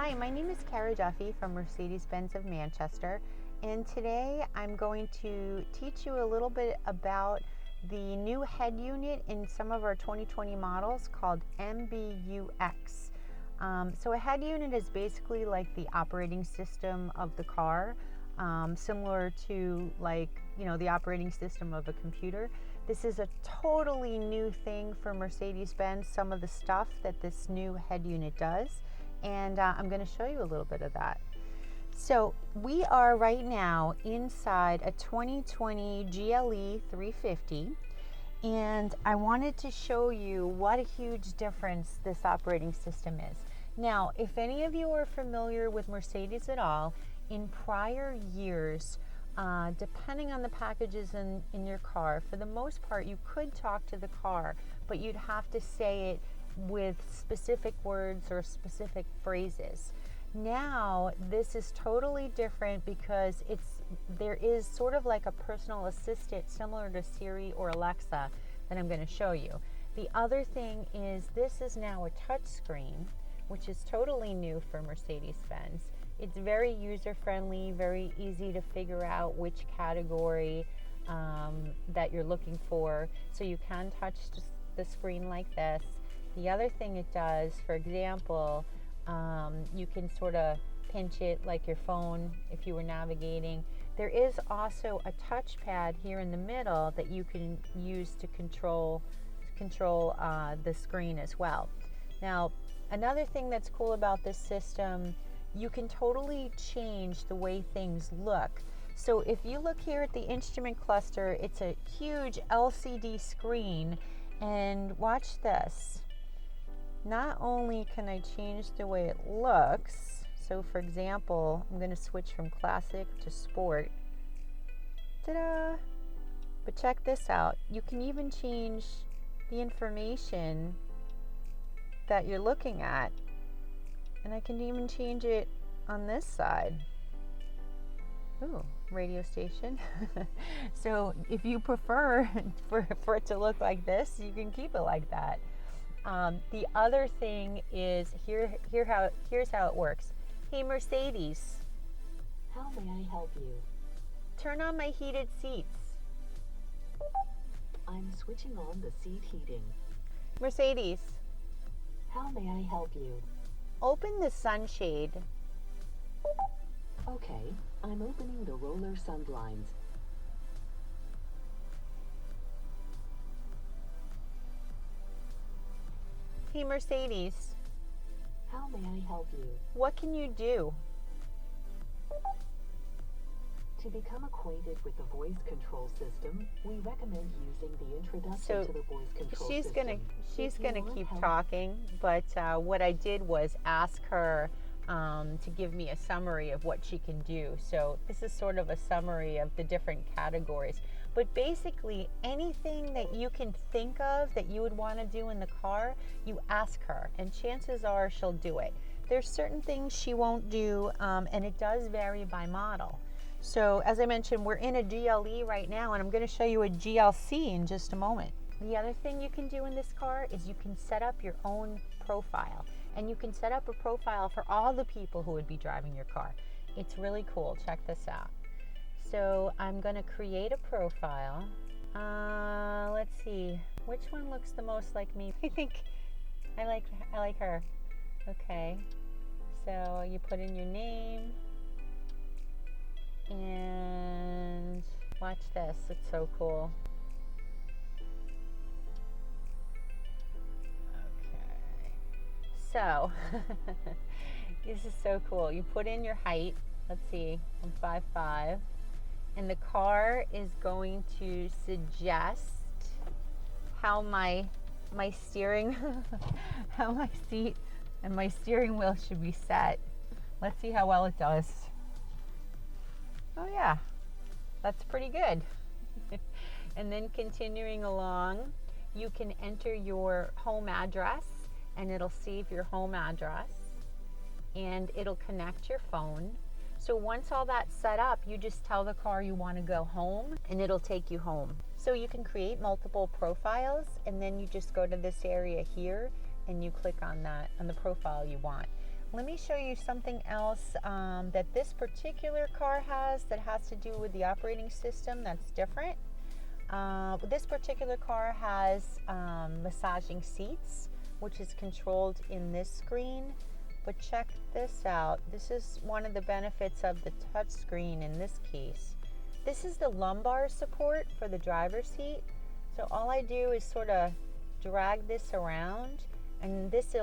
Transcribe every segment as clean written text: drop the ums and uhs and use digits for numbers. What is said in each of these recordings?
Hi, my name is Cara Duffy from Mercedes-Benz of Manchester, and today I'm going to teach you a little bit about the new head unit in some of our 2020 models called MBUX. So a head unit is basically like the operating system of the car, similar to the operating system of a computer. This is a totally new thing for Mercedes-Benz, some of the stuff that this new head unit does. And I'm going to show you a little bit of that. So we are right now inside a 2020 GLE 350, and I wanted to show you what a huge difference this operating system is. Now, if any of you are familiar with Mercedes at all, in prior years, depending on the packages in your car, for the most part you could talk to the car, but you'd have to say it with specific words or specific phrases. Now this is totally different because there is sort of like a personal assistant similar to Siri or Alexa that I'm going to show you. The other thing is this is now a touch screen, which is totally new for Mercedes-Benz. It's very user-friendly, very easy to figure out which category that you're looking for, so you can touch the screen like this. The other thing it does, for example, you can sort of pinch it like your phone if you were navigating. There is also a touchpad here in the middle that you can use to control the screen as well. Now, another thing that's cool about this system, you can totally change the way things look. So if you look here at the instrument cluster, it's a huge LCD screen, and watch this. Not only can I change the way it looks, so for example, I'm going to switch from classic to sport. Ta-da! But check this out. You can even change the information that you're looking at. And I can even change it on this side. Ooh, radio station. So if you prefer for it to look like this, you can keep it like that. The other thing is here's how it works. Hey Mercedes, how may I help you? Turn on my heated seats. I'm switching on the seat heating. Mercedes, how may I help you? Open the sunshade. Okay, I'm opening the roller sun blinds. Hey Mercedes, how may I help you? What can you do? To become acquainted with the voice control system, we recommend using the introduction to the voice control system. She's gonna keep talking, but what I did was ask her to give me a summary of what she can do. So this is sort of a summary of the different categories. But basically, anything that you can think of that you would want to do in the car, you ask her, and chances are she'll do it. There's certain things she won't do, and it does vary by model. So as I mentioned, we're in a GLE right now, and I'm going to show you a GLC in just a moment. The other thing you can do in this car is you can set up your own profile, and you can set up a profile for all the people who would be driving your car. It's really cool. Check this out. So I'm going to create a profile. Let's see, which one looks the most like me? I think I like her. Okay, so you put in your name, and watch this. It's so cool. Okay, so this is so cool. You put in your height. Let's see, I'm 5'5", and the car is going to suggest how my steering, how my seat and my steering wheel should be set. Let's see how well it does. Oh yeah, that's pretty good. And then continuing along, you can enter your home address, and it'll save your home address, and it'll connect your phone. So once all that's set up, you just tell the car you want to go home, and it'll take you home. So you can create multiple profiles, and then you just go to this area here and you click on that, on the profile you want. let me show you something else that this particular car has that has to do with the operating system that's different. This particular car has massaging seats, which is controlled in this screen. But check this out. This is one of the benefits of the touch screen in this case. This is the lumbar support for the driver's seat. So all I do is sort of drag this around, and this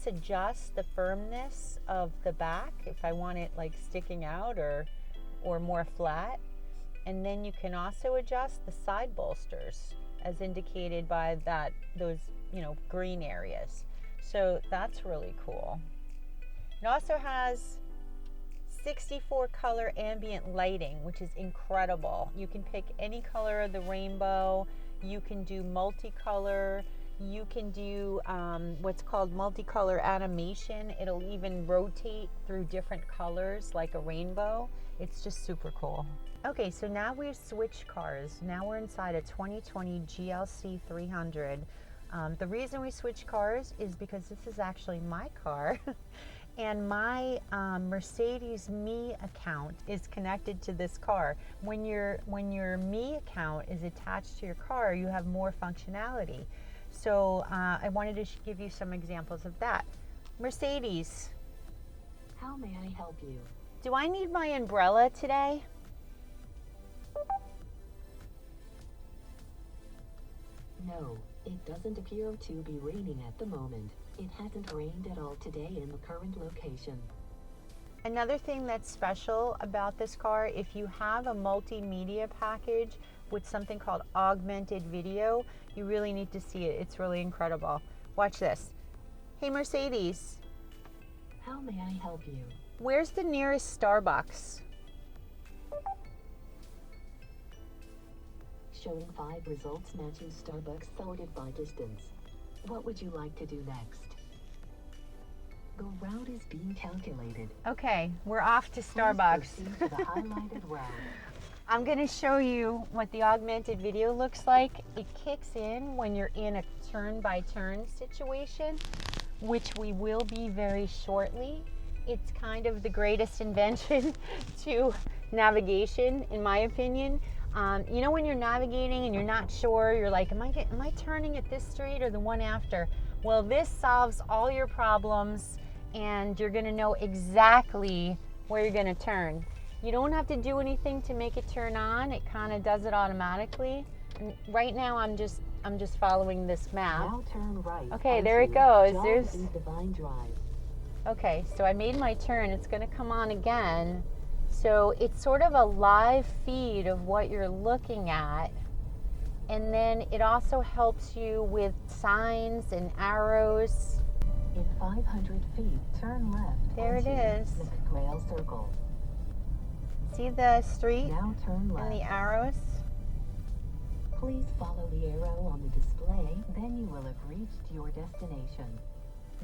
adjusts the firmness of the back if I want it like sticking out or more flat. And then you can also adjust the side bolsters as indicated by those green areas. So that's really cool. It also has 64 color ambient lighting, which is incredible. You can pick any color of the rainbow. You can do multicolor. You can do what's called multicolor animation. It'll even rotate through different colors like a rainbow. It's just super cool. Okay, so now we've switched cars. Now we're inside a 2020 GLC 300. The reason we switched cars is because this is actually my car. And my Mercedes Me account is connected to this car. When your Me account is attached to your car, you have more functionality. So I wanted to give you some examples of that. Mercedes. How may I help you? Do I need my umbrella today? No, it doesn't appear to be raining at the moment. It hasn't rained at all today in the current location. Another thing that's special about this car, if you have a multimedia package with something called augmented video, you really need to see it. It's really incredible. Watch this. Hey Mercedes. How may I help you? Where's the nearest Starbucks? Showing 5 results matching Starbucks sorted by distance. What would you like to do next? The route is being calculated. Okay, we're off to Starbucks. Please proceed to the highlighted route. I'm going to show you what the augmented video looks like. It kicks in when you're in a turn-by-turn situation, which we will be very shortly. It's kind of the greatest invention to navigation, in my opinion. You know when you're navigating and you're not sure, you're like, am I turning at this street or the one after? Well, this solves all your problems and you're gonna know exactly where you're gonna turn. You don't have to do anything to make it turn on. It kind of does it automatically. And right now I'm just following this map. Now turn right. Okay, there it goes. There's Divine Drive. Okay, so I made my turn. It's gonna come on again. So it's sort of a live feed of what you're looking at. And then it also helps you with signs and arrows. In 500 feet, turn left. There it is. McGrail Circle. See the street Now turn left. and the arrows? Please follow the arrow on the display, then you will have reached your destination.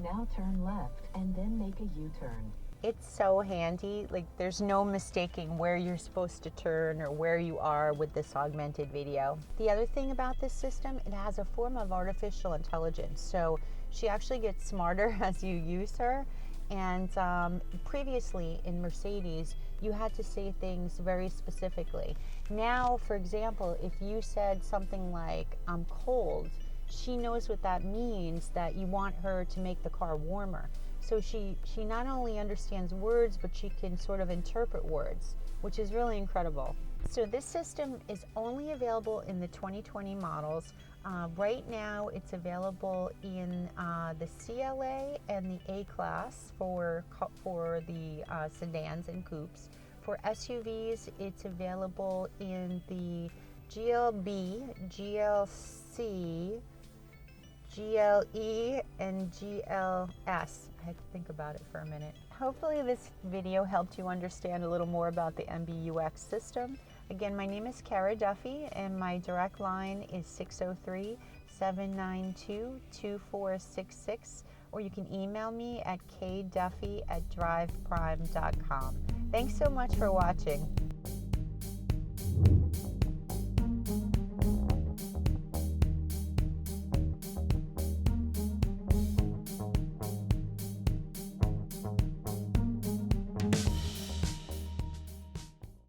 Now turn left and then make a U-turn. It's so handy. Like there's no mistaking where you're supposed to turn or where you are with this augmented video. The other thing about this system, it has a form of artificial intelligence. So she actually gets smarter as you use her. And previously in Mercedes, you had to say things very specifically. Now, for example, if you said something like, I'm cold, she knows what that means, that you want her to make the car warmer. So she not only understands words, but she can sort of interpret words, which is really incredible. So this system is only available in the 2020 models. Right now it's available in the CLA and the A-Class for the sedans and coupes. For SUVs, it's available in the GLB, GLC, GLE, and GLS. I had to think about it for a minute. Hopefully this video helped you understand a little more about the MBUX system. Again, my name is Kara Duffy and my direct line is 603-792-2466, or you can email me at kduffy@driveprime.com. Thanks so much for watching.